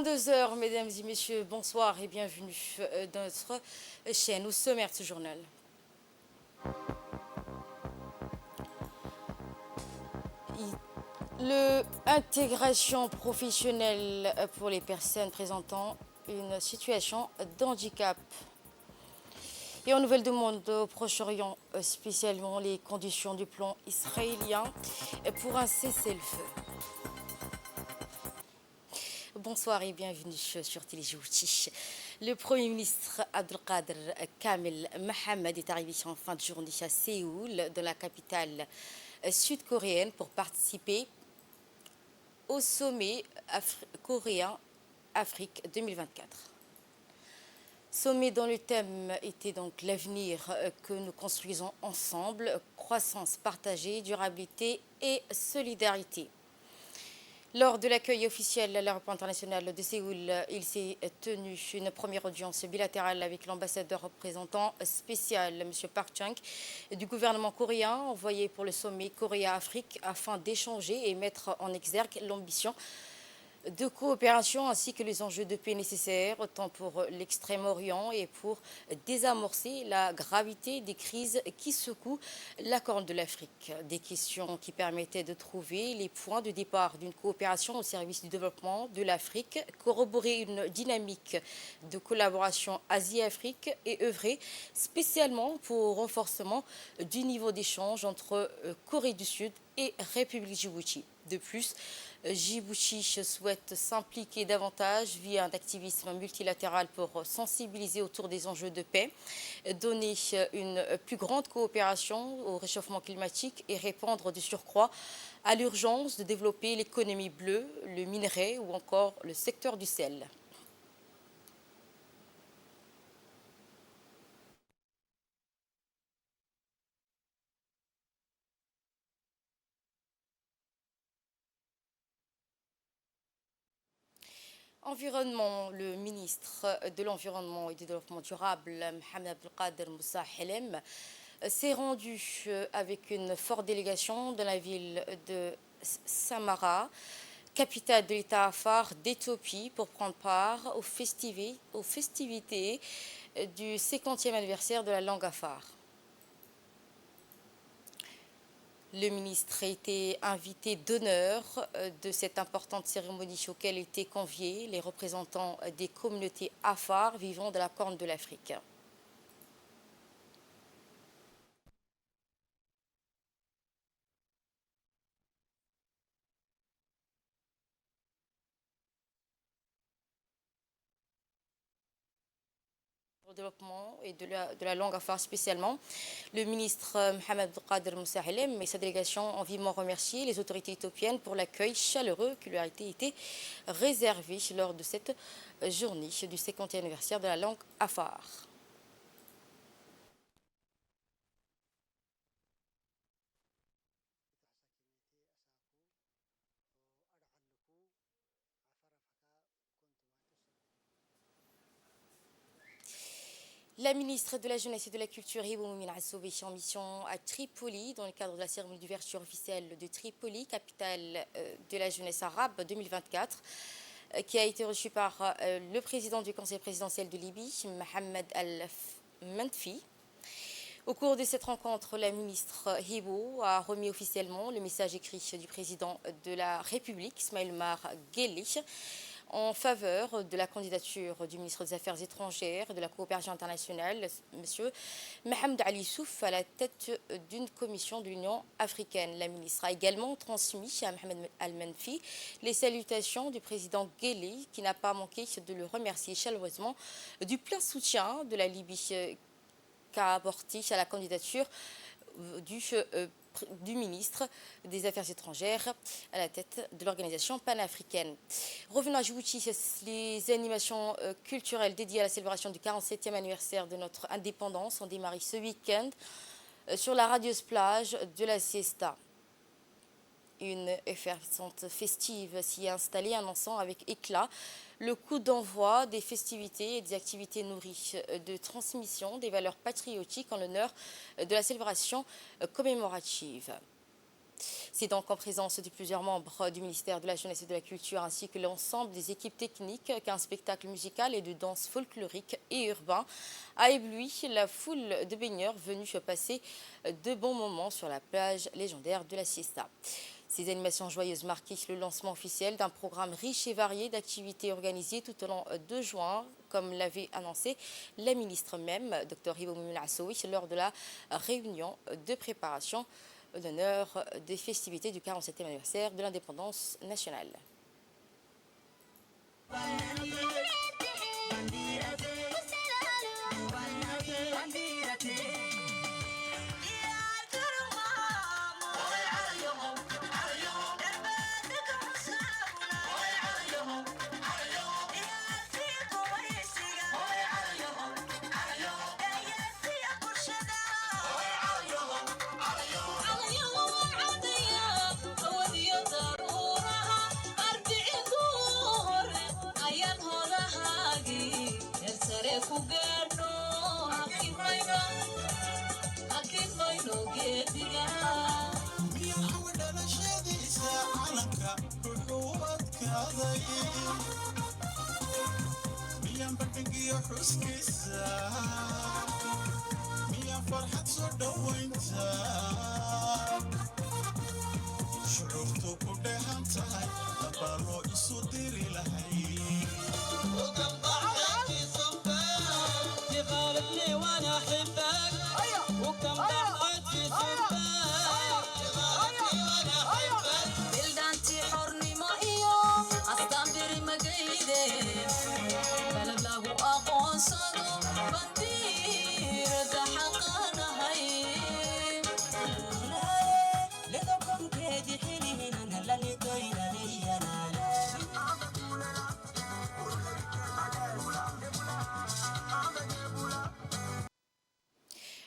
22 heures, mesdames et messieurs, bonsoir et bienvenue dans notre chaîne au sommaire de ce journal. L'intégration professionnelle pour les personnes présentant une situation d'handicap. Et en nouvelle demande au Proche-Orient, spécialement les conditions du plan israélien pour un cessez-le-feu. Bonsoir et bienvenue sur Téléjouti. Le Premier ministre Abdelkader Kamel Mohamed est arrivé en fin de journée à Séoul, dans la capitale sud-coréenne, pour participer au sommet coréen Afrique 2024. Sommet dont le thème était donc l'avenir que nous construisons ensemble, croissance partagée, durabilité et solidarité. Lors de l'accueil officiel à l'aéroport international de Séoul, il s'est tenu une première audience bilatérale avec l'ambassadeur représentant spécial, M. Park Chung, du gouvernement coréen, envoyé pour le sommet Corée-Afrique afin d'échanger et mettre en exergue l'ambition de coopération ainsi que les enjeux de paix nécessaires, tant pour l'Extrême-Orient et pour désamorcer la gravité des crises qui secouent la Corne de l'Afrique. Des questions qui permettaient de trouver les points de départ d'une coopération au service du développement de l'Afrique, corroborer une dynamique de collaboration Asie-Afrique et œuvrer spécialement pour au renforcement du niveau d'échange entre Corée du Sud et République Djibouti. De plus, Djibouti souhaite s'impliquer davantage via un activisme multilatéral pour sensibiliser autour des enjeux de paix, donner une plus grande coopération au réchauffement climatique et répondre de surcroît à l'urgence de développer l'économie bleue, le minerai ou encore le secteur du sel. Environnement, le ministre de l'Environnement et du Développement durable, Mohamed Abdelkader Moussa Helem, s'est rendu avec une forte délégation dans la ville de Samara, capitale de l'État phare d'Éthiopie, pour prendre part aux festivités du 50e anniversaire de la langue afar. Le ministre a été invité d'honneur de cette importante cérémonie auquel étaient conviés les représentants des communautés afar vivant de la Corne de l'Afrique. Développement et de la langue afar spécialement. Le ministre Mohamed Abdelkader Moussa Helem et sa délégation ont vivement remercié les autorités éthiopiennes pour l'accueil chaleureux qui leur a été réservé lors de cette journée du 50e anniversaire de la langue afar. La ministre de la Jeunesse et de la Culture, Hibo Moumine Assoub, est en mission à Tripoli dans le cadre de la cérémonie d'ouverture officielle de Tripoli, capitale de la jeunesse arabe 2024, qui a été reçue par le président du Conseil présidentiel de Libye, Mohamed Al-Mentfi. Au cours de cette rencontre, la ministre Hibo a remis officiellement le message écrit du président de la République, Ismaël Omar Guelleh, en faveur de la candidature du ministre des Affaires étrangères et de la coopération internationale, M. Mohamed Ali Souf, à la tête d'une commission de l'Union africaine. La ministre a également transmis à Mohamed Al-Menfi les salutations du président Guelleh, qui n'a pas manqué de le remercier chaleureusement du plein soutien de la Libye qu'a apporté à la candidature du ministre des Affaires étrangères à la tête de l'organisation panafricaine. Revenons à Djibouti, les animations culturelles dédiées à la célébration du 47e anniversaire de notre indépendance ont démarré ce week-end sur la radieuse plage de la Siesta. Une effervescente festive s'y est installée, annonçant avec éclat le coup d'envoi des festivités et des activités nourries de transmission des valeurs patriotiques en l'honneur de la célébration commémorative. C'est donc en présence de plusieurs membres du ministère de la Jeunesse et de la Culture ainsi que l'ensemble des équipes techniques qu'un spectacle musical et de danse folklorique et urbain a ébloui la foule de baigneurs venus passer de bons moments sur la plage légendaire de la Siesta. Ces animations joyeuses marquaient le lancement officiel d'un programme riche et varié d'activités organisées tout au long de juin, comme l'avait annoncé la ministre même, Dr Hibo Assoui, lors de la réunion de préparation d'honneur des festivités du 47e anniversaire de l'indépendance nationale.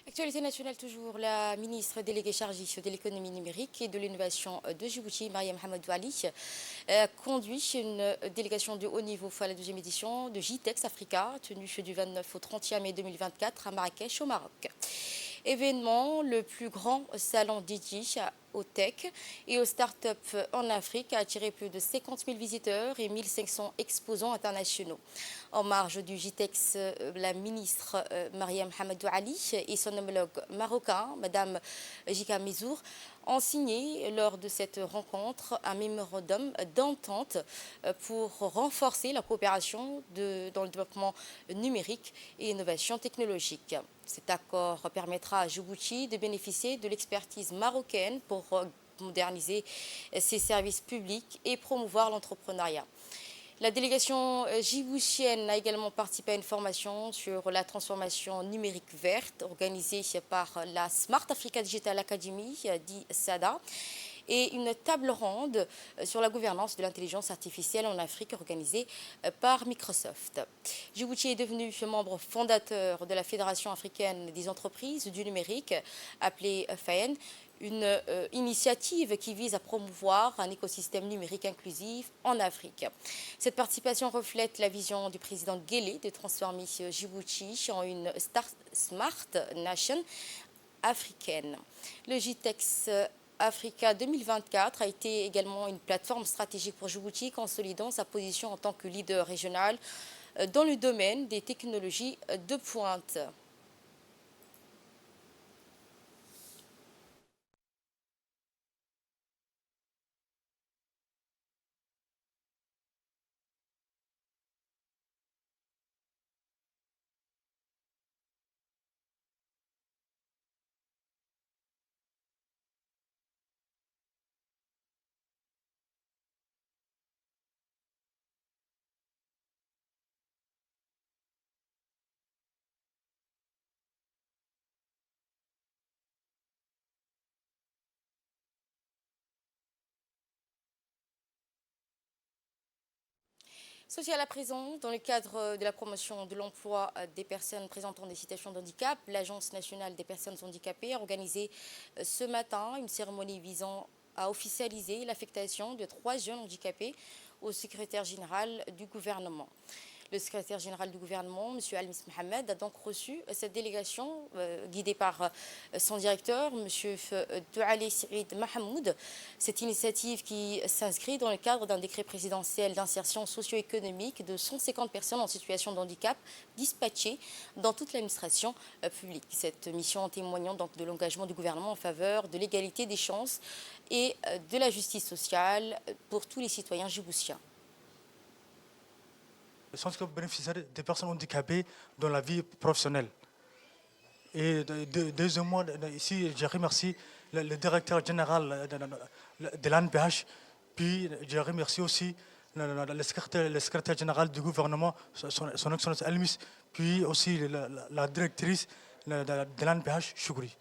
Actualité nationale toujours, la ministre déléguée chargée de l'économie numérique et de l'innovation de Djibouti, Mariam Hamadou Ali, conduit une délégation de haut niveau à la 12e édition de JTEX Africa, tenue du 29 au 31 mai 2024 à Marrakech au Maroc. Événement, le plus grand salon dédié aux tech et aux startups en Afrique a attiré plus de 50 000 visiteurs et 1500 exposants internationaux. En marge du JTEX, la ministre Mariam Hamadou Ali et son homologue marocain, Madame Jika Mizour, ont signé lors de cette rencontre un mémorandum d'entente pour renforcer la coopération dans le développement numérique et innovation technologique. Cet accord permettra à Djibouti de bénéficier de l'expertise marocaine pour moderniser ses services publics et promouvoir l'entrepreneuriat. La délégation djiboutienne a également participé à une formation sur la transformation numérique verte organisée par la Smart Africa Digital Academy, dit SADA, et une table ronde sur la gouvernance de l'intelligence artificielle en Afrique organisée par Microsoft. Djibouti est devenu membre fondateur de la Fédération africaine des entreprises du numérique, appelée FAEN, une initiative qui vise à promouvoir un écosystème numérique inclusif en Afrique. Cette participation reflète la vision du président Guelleh de transformer Djibouti en une Smart Nation africaine. Le JTEX Africa 2024 a été également une plateforme stratégique pour Djibouti, consolidant sa position en tant que leader régional dans le domaine des technologies de pointe. Social à présent, dans le cadre de la promotion de l'emploi des personnes présentant des situations de handicap, l'Agence nationale des personnes handicapées a organisé ce matin une cérémonie visant à officialiser l'affectation de 3 jeunes handicapés au secrétaire général du gouvernement. Le secrétaire général du gouvernement, M. Almis Mohamed, a donc reçu cette délégation guidée par son directeur, M. Douali Saïd Mahmoud. Cette initiative qui s'inscrit dans le cadre d'un décret présidentiel d'insertion socio-économique de 150 personnes en situation de handicap dispatchées dans toute l'administration publique. Cette mission en témoignant donc de l'engagement du gouvernement en faveur de l'égalité des chances et de la justice sociale pour tous les citoyens djiboutiens. Le centre bénéficiaire des personnes handicapées dans la vie professionnelle. Et deuxièmement, ici, je remercie le directeur général de l'ANPH, puis je remercie aussi le secrétaire général du gouvernement, son Excellence Almis, puis aussi la directrice de l'ANPH, Choukri.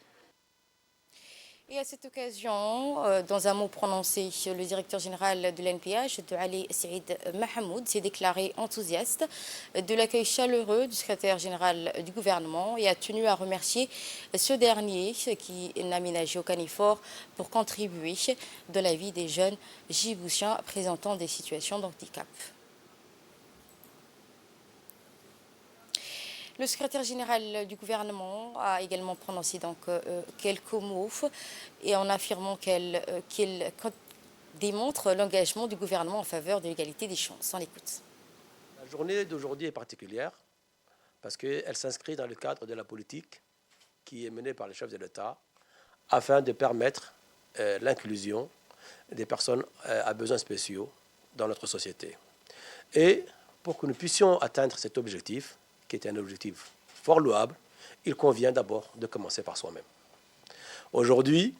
Et à cette occasion, dans un mot prononcé, le directeur général de l'NPH, Douali Saïd Mahmoud, s'est déclaré enthousiaste de l'accueil chaleureux du secrétaire général du gouvernement et a tenu à remercier ce dernier qui n'a ménagé aucun effort pour contribuer dans la vie des jeunes djiboutiens présentant des situations de handicap. Le secrétaire général du gouvernement a également prononcé donc, quelques mots et en affirmant qu'il démontre l'engagement du gouvernement en faveur de l'égalité des chances. On l'écoute. La journée d'aujourd'hui est particulière parce qu'elle s'inscrit dans le cadre de la politique qui est menée par les chefs de l'État afin de permettre l'inclusion des personnes à besoins spéciaux dans notre société. Et pour que nous puissions atteindre cet objectif, qui est un objectif fort louable, il convient d'abord de commencer par soi-même. Aujourd'hui,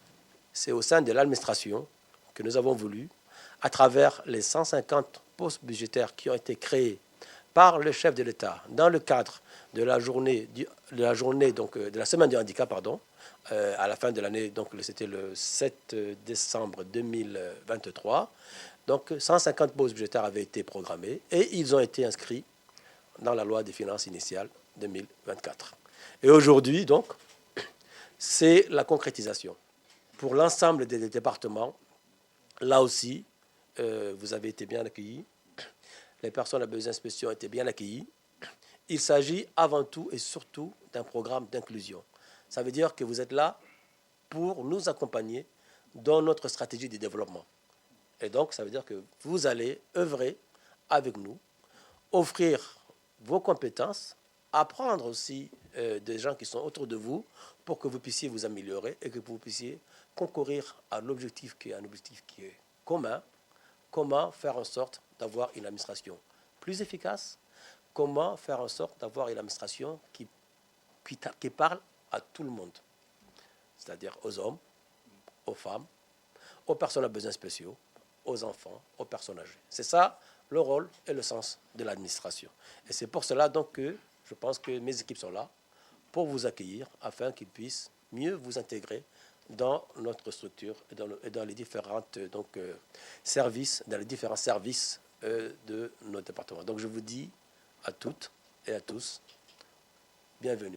c'est au sein de l'administration que nous avons voulu, à travers les 150 postes budgétaires qui ont été créés par le chef de l'État dans le cadre de la journée, de la semaine du handicap, à la fin de l'année, donc c'était le 7 décembre 2023. Donc 150 postes budgétaires avaient été programmés et ils ont été inscrits dans la loi des finances initiale 2024. Et aujourd'hui, donc, c'est la concrétisation. Pour l'ensemble des départements, là aussi, vous avez été bien accueillis. Les personnes à besoins spéciaux ont été bien accueillies. Il s'agit avant tout et surtout d'un programme d'inclusion. Ça veut dire que vous êtes là pour nous accompagner dans notre stratégie de développement. Et donc, ça veut dire que vous allez œuvrer avec nous, offrir vos compétences, apprendre aussi des gens qui sont autour de vous pour que vous puissiez vous améliorer et que vous puissiez concourir à l'objectif qui est un objectif qui est commun. Comment faire en sorte d'avoir une administration plus efficace? Comment faire en sorte d'avoir une administration qui parle à tout le monde, c'est-à-dire aux hommes, aux femmes, aux personnes à besoins spéciaux, aux enfants, aux personnes âgées. C'est ça le rôle et le sens de l'administration. Et c'est pour cela donc que je pense que mes équipes sont là pour vous accueillir afin qu'ils puissent mieux vous intégrer dans notre structure et dans les différentes services, dans les différents services de nos départements. Donc je vous dis à toutes et à tous, bienvenue.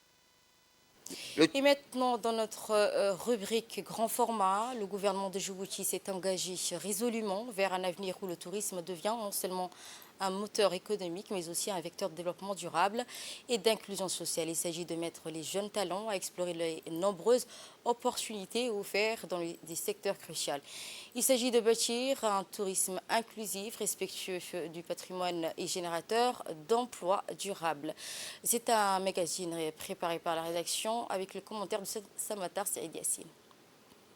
Et maintenant, dans notre rubrique grand format, le gouvernement de Djibouti s'est engagé résolument vers un avenir où le tourisme devient non seulement un moteur économique, mais aussi un vecteur de développement durable et d'inclusion sociale. Il s'agit de mettre les jeunes talents à explorer les nombreuses opportunités offertes dans des secteurs cruciaux. Il s'agit de bâtir un tourisme inclusif, respectueux du patrimoine et générateur d'emplois durables. C'est un magazine préparé par la rédaction avec le commentaire de Samatar Saïd Yassine.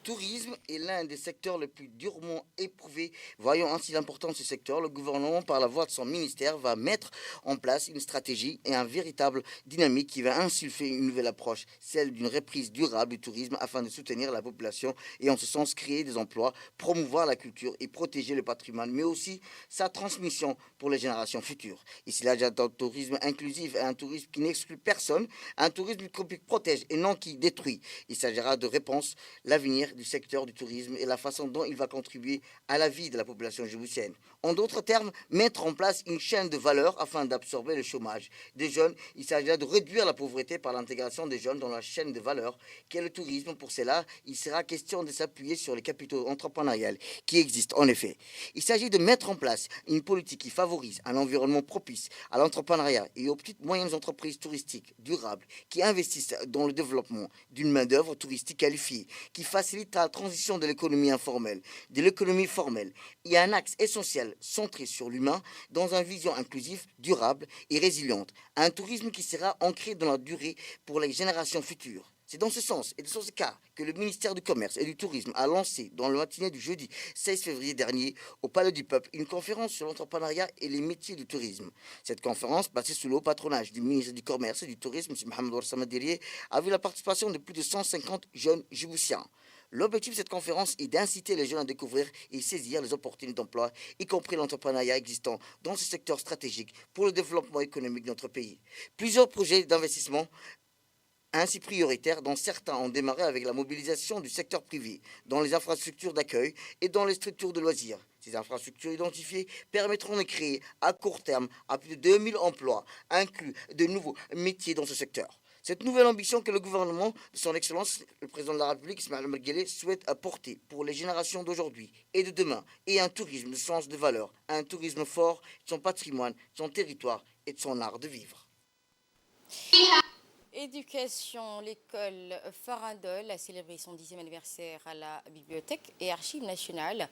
Tourisme est l'un des secteurs les plus durement éprouvés. Voyant ainsi l'importance de ce secteur, le gouvernement, par la voie de son ministère, va mettre en place une stratégie et un véritable dynamique qui va insuffler une nouvelle approche, celle d'une reprise durable du tourisme afin de soutenir la population et en ce sens créer des emplois, promouvoir la culture et protéger le patrimoine, mais aussi sa transmission pour les générations futures. Ici, là, j'attends un tourisme inclusif, un tourisme qui n'exclut personne, un tourisme qui protège et non qui détruit. Il s'agira de réponses, l'avenir l'avenir du secteur du tourisme et la façon dont il va contribuer à la vie de la population djiboutienne. En d'autres termes, mettre en place une chaîne de valeur afin d'absorber le chômage des jeunes. Il s'agira de réduire la pauvreté par l'intégration des jeunes dans la chaîne de valeur qu'est le tourisme. Pour cela, il sera question de s'appuyer sur les capitaux entrepreneuriales qui existent en effet. Il s'agit de mettre en place une politique qui favorise un environnement propice à l'entrepreneuriat et aux petites moyennes entreprises touristiques durables qui investissent dans le développement d'une main-d'œuvre touristique qualifiée, qui facilite la transition de l'économie informelle, de l'économie formelle. Il y a un axe essentiel centré sur l'humain dans une vision inclusive, durable et résiliente. Un tourisme qui sera ancré dans la durée pour les générations futures. C'est dans ce sens et dans ce cas que le ministère du Commerce et du Tourisme a lancé dans le matinée du jeudi 16 février dernier au Palais du Peuple une conférence sur l'entrepreneuriat et les métiers du tourisme. Cette conférence, passée sous le haut patronage du ministre du Commerce et du Tourisme, M. Mohamed Ouassama Dirié, a vu la participation de plus de 150 jeunes djiboutiens. L'objectif de cette conférence est d'inciter les jeunes à découvrir et saisir les opportunités d'emploi, y compris l'entrepreneuriat existant dans ce secteur stratégique pour le développement économique de notre pays. Plusieurs projets d'investissement ainsi prioritaires, dont certains ont démarré avec la mobilisation du secteur privé, dans les infrastructures d'accueil et dans les structures de loisirs. Ces infrastructures identifiées permettront de créer à court terme à plus de 2000 emplois, inclus de nouveaux métiers dans ce secteur. Cette nouvelle ambition que le gouvernement de son Excellence, le président de la République, Ismaël Omar Guelleh, souhaite apporter pour les générations d'aujourd'hui et de demain, et un tourisme de sens de valeur, un tourisme fort de son patrimoine, de son territoire et de son art de vivre. Éducation, l'école Farandole a célébré son 10e anniversaire à la Bibliothèque et Archives nationales,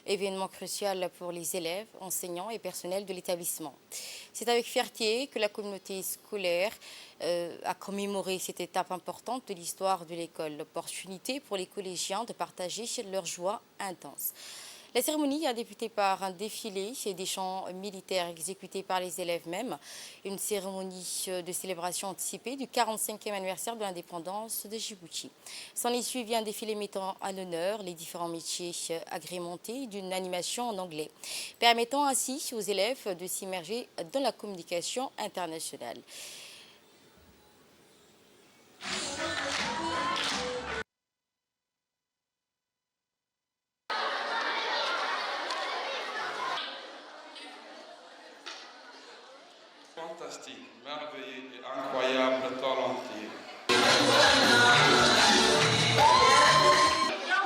événement crucial pour les élèves, enseignants et personnels de l'établissement. C'est avec fierté que la communauté scolaire a commémoré cette étape importante de l'histoire de l'école, l'opportunité pour les collégiens de partager leur joie intense. La cérémonie a débuté par un défilé et des chants militaires exécutés par les élèves même. Une cérémonie de célébration anticipée du 45e anniversaire de l'indépendance de Djibouti. S'en est suivi un défilé mettant à l'honneur les différents métiers agrémentés d'une animation en anglais, permettant ainsi aux élèves de s'immerger dans la communication internationale. Fantastique, merveilleux et incroyable talentueux. Bien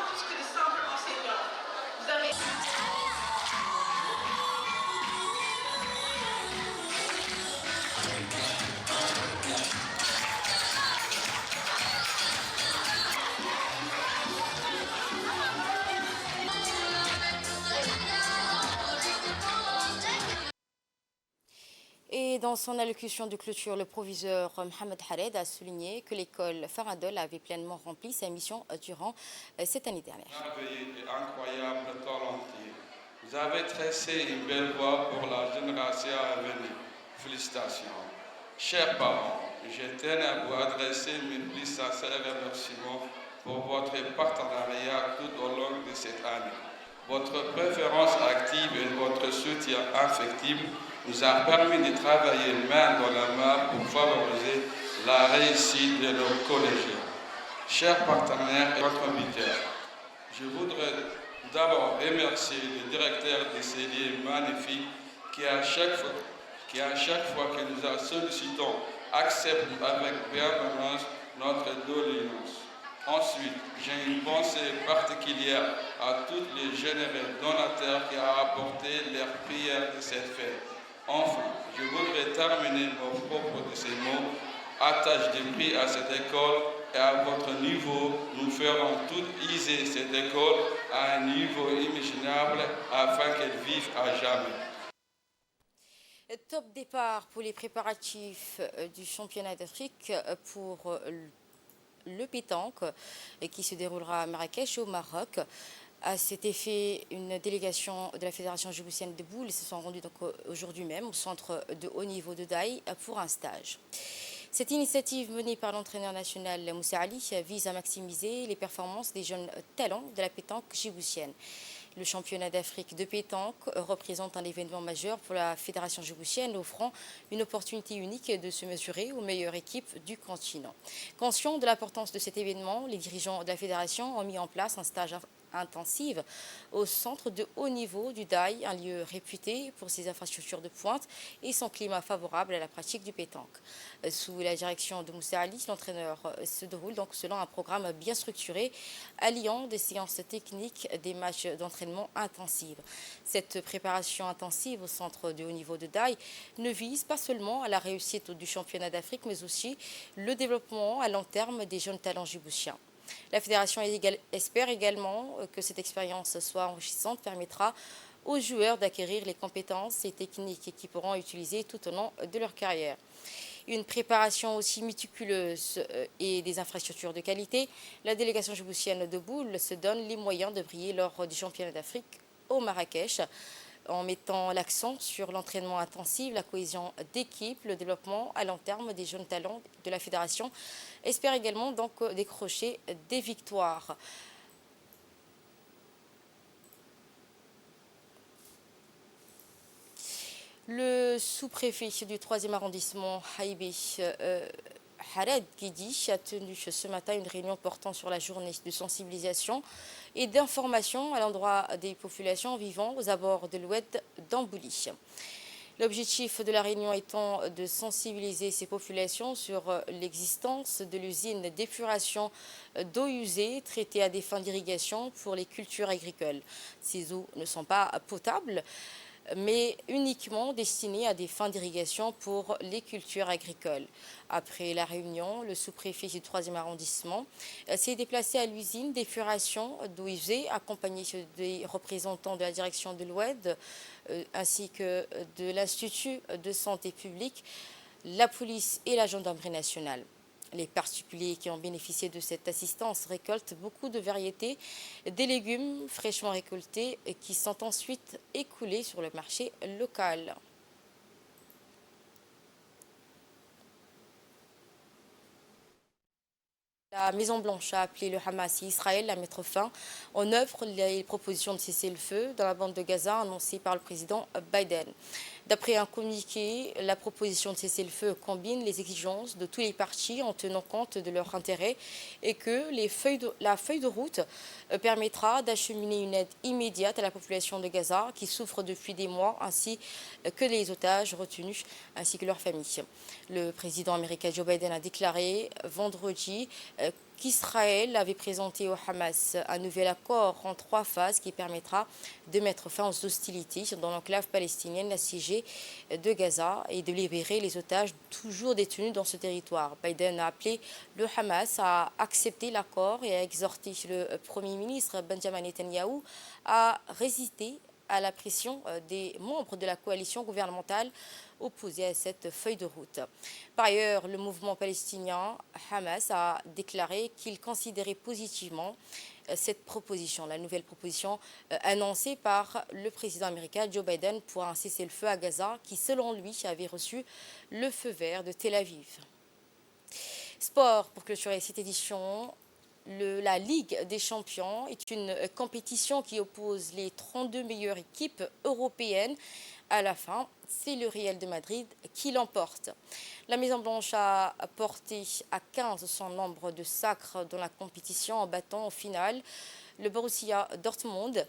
plus que de simples enseignants. Vous avez... Et dans son allocution de clôture, le proviseur Mohamed Hared a souligné que l'école Farandole avait pleinement rempli sa mission durant cette année dernière. Merveilleux et incroyable talentueux. Vous avez tracé une belle voie pour la génération à venir. Félicitations. Chers parents, je tiens à vous adresser mes plus sincères remerciements pour votre partenariat tout au long de cette année. Votre préférence active et votre soutien affectif nous a permis de travailler main dans la main pour favoriser la réussite de nos collégiens. Chers partenaires et contributeurs, je voudrais d'abord remercier le directeur de ces lieux magnifiques qui à chaque fois que nous sollicitons accepte avec bienveillance notre doléance. Ensuite, j'ai une pensée particulière à tous les généreux donateurs qui ont apporté leurs prières de cette fête. Enfin, je voudrais terminer mon propos de ces mots. Attache de prix à cette école et à votre niveau, nous ferons tout iser cette école à un niveau imaginable afin qu'elle vive à jamais. Top départ pour les préparatifs du championnat d'Afrique pour le pétanque qui se déroulera à Marrakech au Maroc. À cet effet, une délégation de la Fédération djiboutienne de boules se sont rendus donc aujourd'hui même au centre de haut niveau de Daï pour un stage. Cette initiative menée par l'entraîneur national Moussa Ali vise à maximiser les performances des jeunes talents de la pétanque djiboutienne. Le championnat d'Afrique de pétanque représente un événement majeur pour la fédération djiboutienne, offrant une opportunité unique de se mesurer aux meilleures équipes du continent. Conscient de l'importance de cet événement, les dirigeants de la fédération ont mis en place un stage intensive au centre de haut niveau du DAI, un lieu réputé pour ses infrastructures de pointe et son climat favorable à la pratique du pétanque. Sous la direction de Moussa Ali, l'entraîneur se déroule donc selon un programme bien structuré, alliant des séances techniques, des matchs d'entraînement intensifs. Cette préparation intensive au centre de haut niveau de DAI ne vise pas seulement à la réussite du championnat d'Afrique, mais aussi le développement à long terme des jeunes talents djiboutiens. La fédération espère également que cette expérience soit enrichissante, permettra aux joueurs d'acquérir les compétences et techniques qu'ils pourront utiliser tout au long de leur carrière. Une préparation aussi méticuleuse et des infrastructures de qualité, la délégation djiboutienne de boule se donne les moyens de briller lors du championnat d'Afrique au Marrakech, en mettant l'accent sur l'entraînement intensif, la cohésion d'équipe, le développement à long terme des jeunes talents de la fédération, espère également donc décrocher des victoires. Le sous-préfet du 3e arrondissement, Haïbé Hared Guidi, a tenu ce matin une réunion portant sur la journée de sensibilisation et d'information à l'endroit des populations vivant aux abords de l'oued d'Ambouli. L'objectif de la réunion étant de sensibiliser ces populations sur l'existence de l'usine d'épuration d'eau usée traitée à des fins d'irrigation pour les cultures agricoles. Ces eaux ne sont pas potables, mais uniquement destinées à des fins d'irrigation pour les cultures agricoles. Après la réunion, le sous-préfet du 3e arrondissement s'est déplacé à l'usine d'épuration d'eau usée, accompagné des représentants de la direction de l'oued ainsi que de l'Institut de santé publique, la police et la gendarmerie nationale. Les particuliers qui ont bénéficié de cette assistance récoltent beaucoup de variétés, des légumes fraîchement récoltés qui sont ensuite écoulés sur le marché local. La Maison-Blanche a appelé le Hamas et Israël à mettre fin en œuvre les propositions de cessez-le-feu dans la bande de Gaza annoncées par le président Biden. D'après un communiqué, la proposition de cessez-le-feu combine les exigences de tous les partis en tenant compte de leurs intérêts et que la feuille de route permettra d'acheminer une aide immédiate à la population de Gaza qui souffre depuis des mois, ainsi que les otages retenus ainsi que leurs familles. Le président américain Joe Biden a déclaré vendredi qu'Israël avait présenté au Hamas un nouvel accord en 3 phases qui permettra de mettre fin aux hostilités dans l'enclave palestinienne assiégée de Gaza et de libérer les otages toujours détenus dans ce territoire. Biden a appelé le Hamas à accepter l'accord et a exhorté le Premier ministre Benjamin Netanyahou à résister à la pression des membres de la coalition gouvernementale opposés à cette feuille de route. Par ailleurs, le mouvement palestinien Hamas a déclaré qu'il considérait positivement cette proposition, la nouvelle proposition annoncée par le président américain Joe Biden pour un cessez-le-feu à Gaza qui, selon lui, avait reçu le feu vert de Tel Aviv. Sport, pour clôturer cette édition. La Ligue des champions est une compétition qui oppose les 32 meilleures équipes européennes. À la fin, c'est le Real de Madrid qui l'emporte. La Maison-Blanche a porté à 15 son nombre de sacres dans la compétition en battant au final le Borussia Dortmund.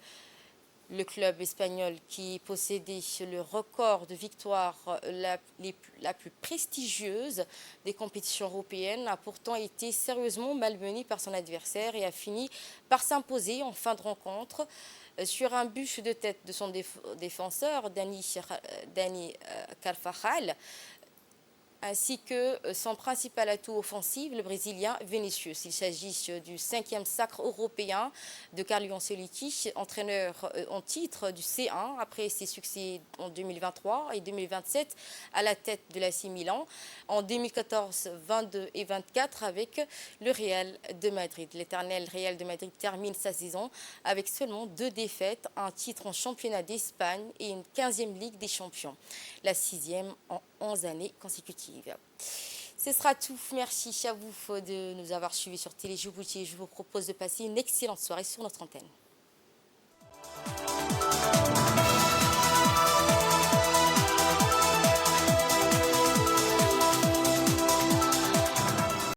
Le club espagnol qui possédait le record de victoires la plus prestigieuse des compétitions européennes a pourtant été sérieusement malmené par son adversaire et a fini par s'imposer en fin de rencontre sur un but de tête de son défenseur, Dani Carvajal, ainsi que son principal atout offensif, le Brésilien Vinicius. Il s'agit du 5e sacre européen de Carlo Ancelotti, entraîneur en titre du C1 après ses succès en 2023 et 2027 à la tête de l'AC Milan, en 2014, 22 et 24 avec le Real de Madrid. L'éternel Real de Madrid termine sa saison avec seulement 2 défaites, un titre en championnat d'Espagne et une 15e Ligue des Champions, la 6e en 11 années consécutives. Ce sera tout. Merci à vous de nous avoir suivis sur Télé Djibouti. Je vous propose de passer une excellente soirée sur notre antenne.